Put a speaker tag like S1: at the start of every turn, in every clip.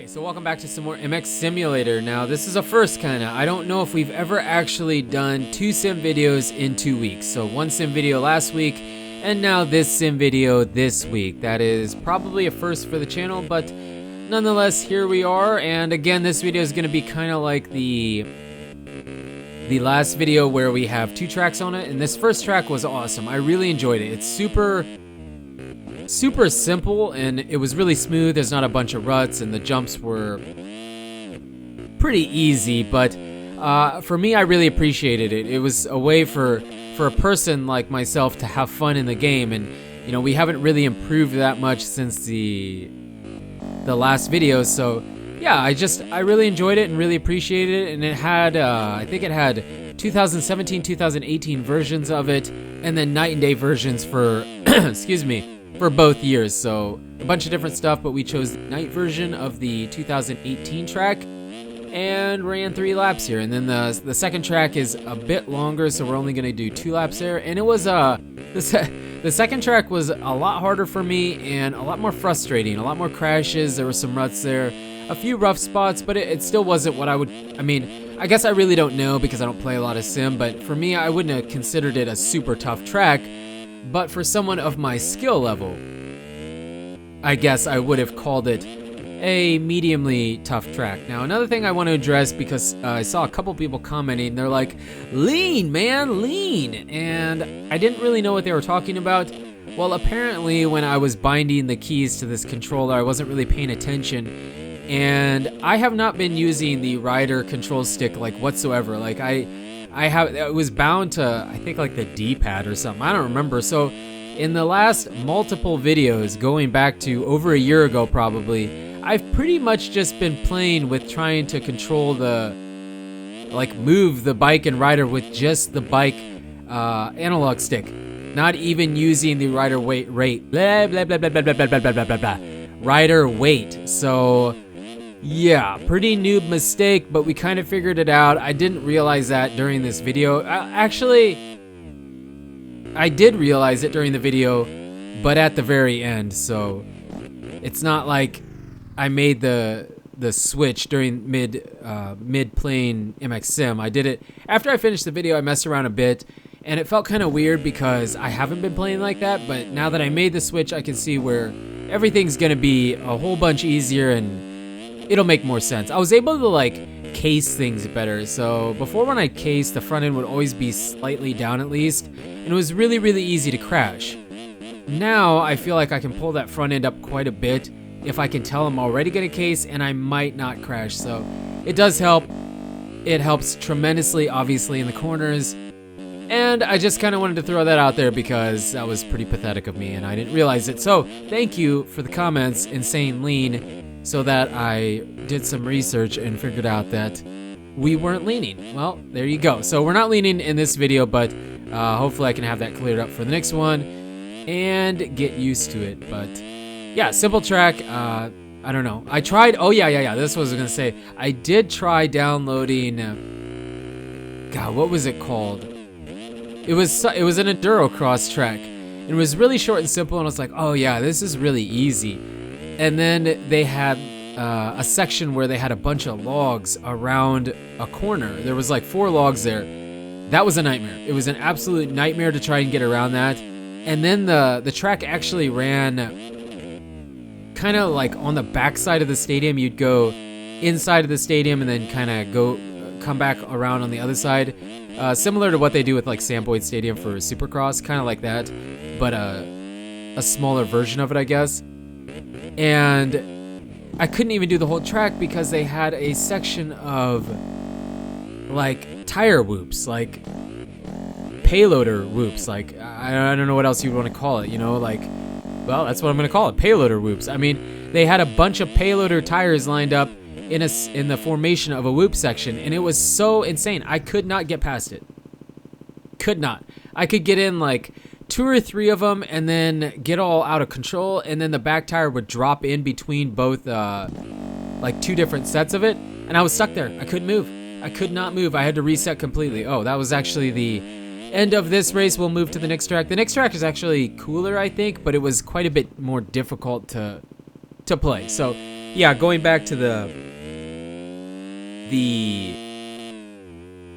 S1: Okay, so welcome back to some more MX Simulator. Now, this is a first kinda. I don't know if we've ever actually done 2 sim videos in 2 weeks. So 1 sim video last week, and now this sim video this week. That is probably a first for the channel, but nonetheless, here we are. And again, this video is gonna be kinda like the last video where we have 2 tracks on it, and this first track was awesome. I really enjoyed it. It's super simple, and it was really smooth. There's not a bunch of ruts, and the jumps were pretty easy, but for me, I really appreciated it. It was a way for a person like myself to have fun in the game, and you know, we haven't really improved that much since the last video, so yeah, I really enjoyed it and really appreciated it. And it had I think it had 2017 2018 versions of it, and then night and day versions for excuse me, for both years. So a bunch of different stuff, but we chose the night version of the 2018 track and ran 3 laps here. And then the second track is a bit longer, so we're only gonna do 2 laps there. And it was the second track was a lot harder for me and a lot more frustrating, a lot more crashes. There were some ruts there, a few rough spots, but it still wasn't what I guess I really don't know because I don't play a lot of sim, but for me, I wouldn't have considered it a super tough track. But for someone of my skill level, I guess I would have called it a mediumly tough track. Now, another thing I want to address, because I saw a couple people commenting, they're like, lean, man, lean. And I didn't really know what they were talking about. Well, apparently when I was binding the keys to this controller, I wasn't really paying attention. And I have not been using the rider control stick like whatsoever. Like it was bound to, I think, like the D-pad or something. I don't remember. So in the last multiple videos, going back to over a year ago probably, I've pretty much just been playing with trying to control move the bike and rider with just the bike analog stick. Not even using the rider weight rider weight. So yeah, pretty noob mistake, but we kind of figured it out. I didn't realize that during this video. Actually, I did realize it during the video, but at the very end. So it's not like I made the switch during mid playing MX Sim. I did it after I finished the video. I messed around a bit, and it felt kind of weird because I haven't been playing like that. But now that I made the switch, I can see where everything's gonna be a whole bunch easier and it'll make more sense. I was able to like case things better. So before, when I cased, the front end would always be slightly down at least, and it was really easy to crash. Now I feel like I can pull that front end up quite a bit if I can tell I'm already gonna case, and I might not crash. So it does help. It helps tremendously, obviously, in the corners. And I just kind of wanted to throw that out there because that was pretty pathetic of me and I didn't realize it. So thank you for the comments and saying lean, so that I did some research and figured out that we weren't leaning. Well, there you go. So we're not leaning in this video, but hopefully I can have that cleared up for the next one and get used to it. But yeah, simple track. I don't know. I tried. Oh yeah. This was what I was gonna say. I did try downloading. God, what was it called? It was an enduro cross track. It was really short and simple, and I was like, oh yeah, this is really easy. And then they had a section where they had a bunch of logs around a corner. There was like 4 logs there. That was a nightmare. It was an absolute nightmare to try and get around that. And then the track actually ran kind of like on the back side of the stadium. You'd go inside of the stadium and then kind of come back around on the other side. Similar to what they do with like Sam Boyd Stadium for Supercross, kind of like that, but a smaller version of it, I guess. And I couldn't even do the whole track because they had a section of like tire whoops, like payloader whoops, like I don't know what else you'd want to call it, you know, like, well, that's what I'm gonna call it, payloader whoops. I mean, they had a bunch of payloader tires lined up in the formation of a whoop section, and it was so insane. I could not get past it. Could not. I could get in like 2 or 3 of them and then get all out of control, and then the back tire would drop in between both like 2 different sets of it, and I was stuck there. I couldn't move. I could not move. I had to reset completely. Oh, that was actually the end of this race. We'll move to the next track. The next track is actually cooler, I think, but it was quite a bit more difficult to play. So yeah, going back to the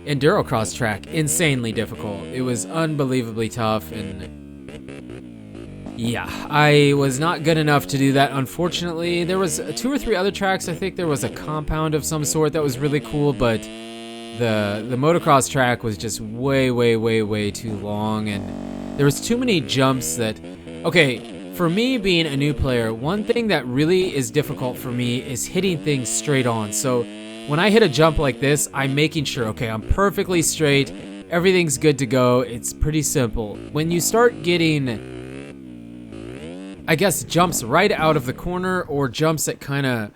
S1: endurocross track, insanely difficult. It was unbelievably tough, and yeah, I was not good enough to do that, unfortunately. There was 2 or 3 other tracks. I think there was a compound of some sort that was really cool, but the motocross track was just way too long, and there was too many jumps that... Okay, for me being a new player, one thing that really is difficult for me is hitting things straight on. So when I hit a jump like this, I'm making sure, okay, I'm perfectly straight, everything's good to go. It's pretty simple. When you start getting, I guess, jumps right out of the corner, or jumps that kind of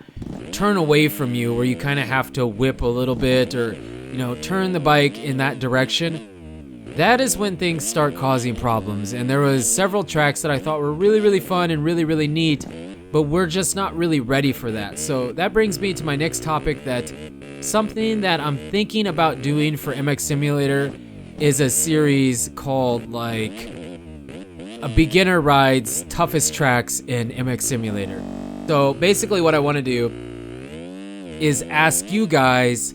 S1: turn away from you, where you kind of have to whip a little bit, or, you know, turn the bike in that direction, that is when things start causing problems. And there was several tracks that I thought were really fun and really neat, but we're just not really ready for that. So that brings me to my next topic, that something that I'm thinking about doing for MX Simulator is a series called, like, a beginner rides toughest tracks in MX Simulator. So basically what I want to do is ask you guys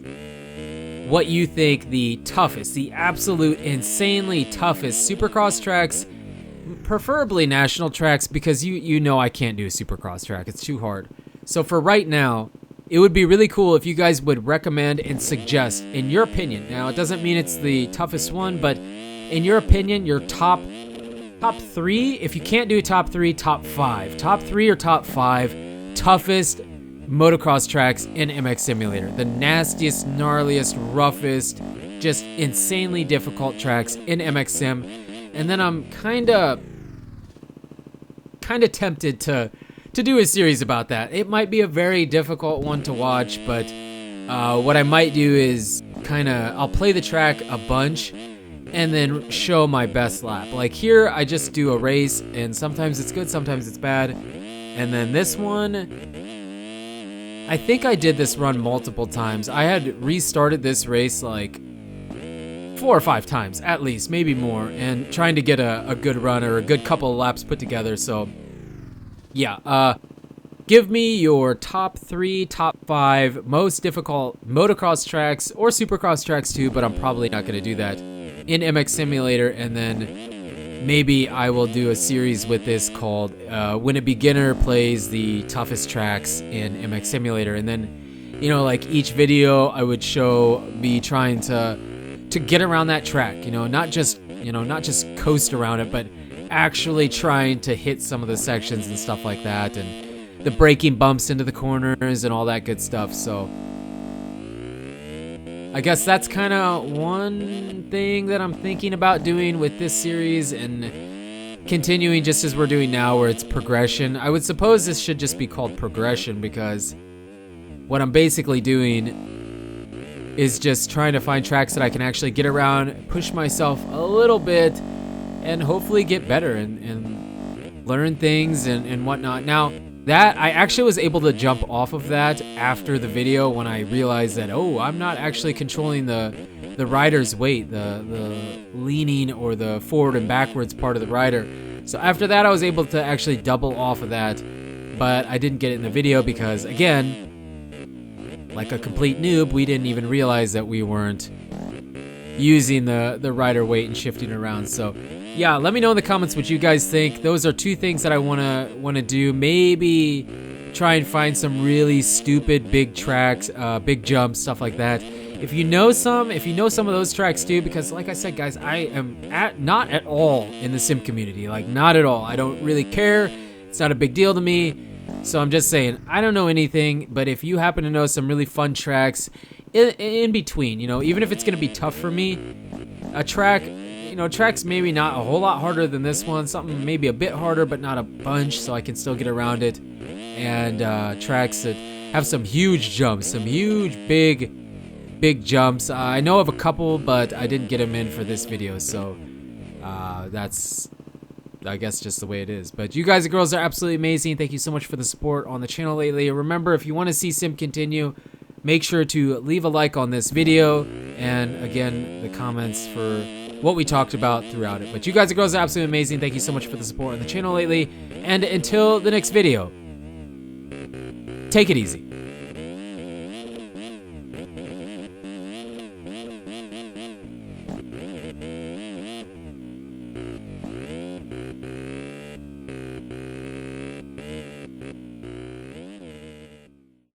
S1: what you think the toughest, the absolute insanely toughest supercross tracks, preferably national tracks, because you know I can't do a supercross track. It's too hard. So for right now, it would be really cool if you guys would recommend and suggest, in your opinion. Now, it doesn't mean it's the toughest one, but in your opinion, your top 3, if you can't do top 3, top 5. Top 3 or top 5 toughest motocross tracks in MX Simulator. The nastiest, gnarliest, roughest, just insanely difficult tracks in MX Sim. And then I'm kind of tempted to do a series about that. It might be a very difficult one to watch, but what I might do is I'll play the track a bunch and then show my best lap. Like here, I just do a race, and sometimes it's good, sometimes it's bad. And then this one, I think I did this run multiple times. I had restarted this race like 4 or 5 times, at least, maybe more, and trying to get a good run or a good couple of laps put together. So yeah, give me your top 3, top 5 most difficult motocross tracks, or supercross tracks too, but I'm probably not going to do that in MX Simulator. And then maybe I will do a series with this called When a Beginner Plays the Toughest Tracks in MX Simulator. And then, you know, like each video I would show me trying to get around that track, you know, not just coast around it, but actually trying to hit some of the sections and stuff like that, and the braking bumps into the corners and all that good stuff. So I guess that's kind of one thing that I'm thinking about doing with this series, and continuing just as we're doing now, where it's progression. I would suppose this should just be called progression, because what I'm basically doing is just trying to find tracks that I can actually get around, push myself a little bit, and hopefully get better and learn things and whatnot. Now, that I actually was able to jump off of that after the video, when I realized that, oh, I'm not actually controlling the rider's weight, the leaning or the forward and backwards part of the rider. So after that, I was able to actually double off of that, but I didn't get it in the video because, again, like a complete noob, we didn't even realize that we weren't using the rider weight and shifting around. So yeah, let me know in the comments what you guys think. Those are 2 things that I wanna do. Maybe try and find some really stupid big tracks, big jumps, stuff like that. If you know some of those tracks too, because like I said, guys, I am not at all in the sim community, like not at all. I don't really care. It's not a big deal to me. So I'm just saying, I don't know anything, but if you happen to know some really fun tracks in between, you know, even if it's gonna be tough for me, a track, you know, tracks maybe not a whole lot harder than this one, something maybe a bit harder, but not a bunch, so I can still get around it. And tracks that have some huge jumps, some huge big jumps. I know of a couple, but I didn't get them in for this video, so that's, I guess, just the way it is. But you guys and girls are absolutely amazing. Thank you so much for the support on the channel lately. Remember, if you want to see Sim continue, make sure to leave a like on this video, and again, the comments for what we talked about throughout it. But you guys and girls are absolutely amazing. Thank you so much for the support on the channel lately, and until the next video, take it easy.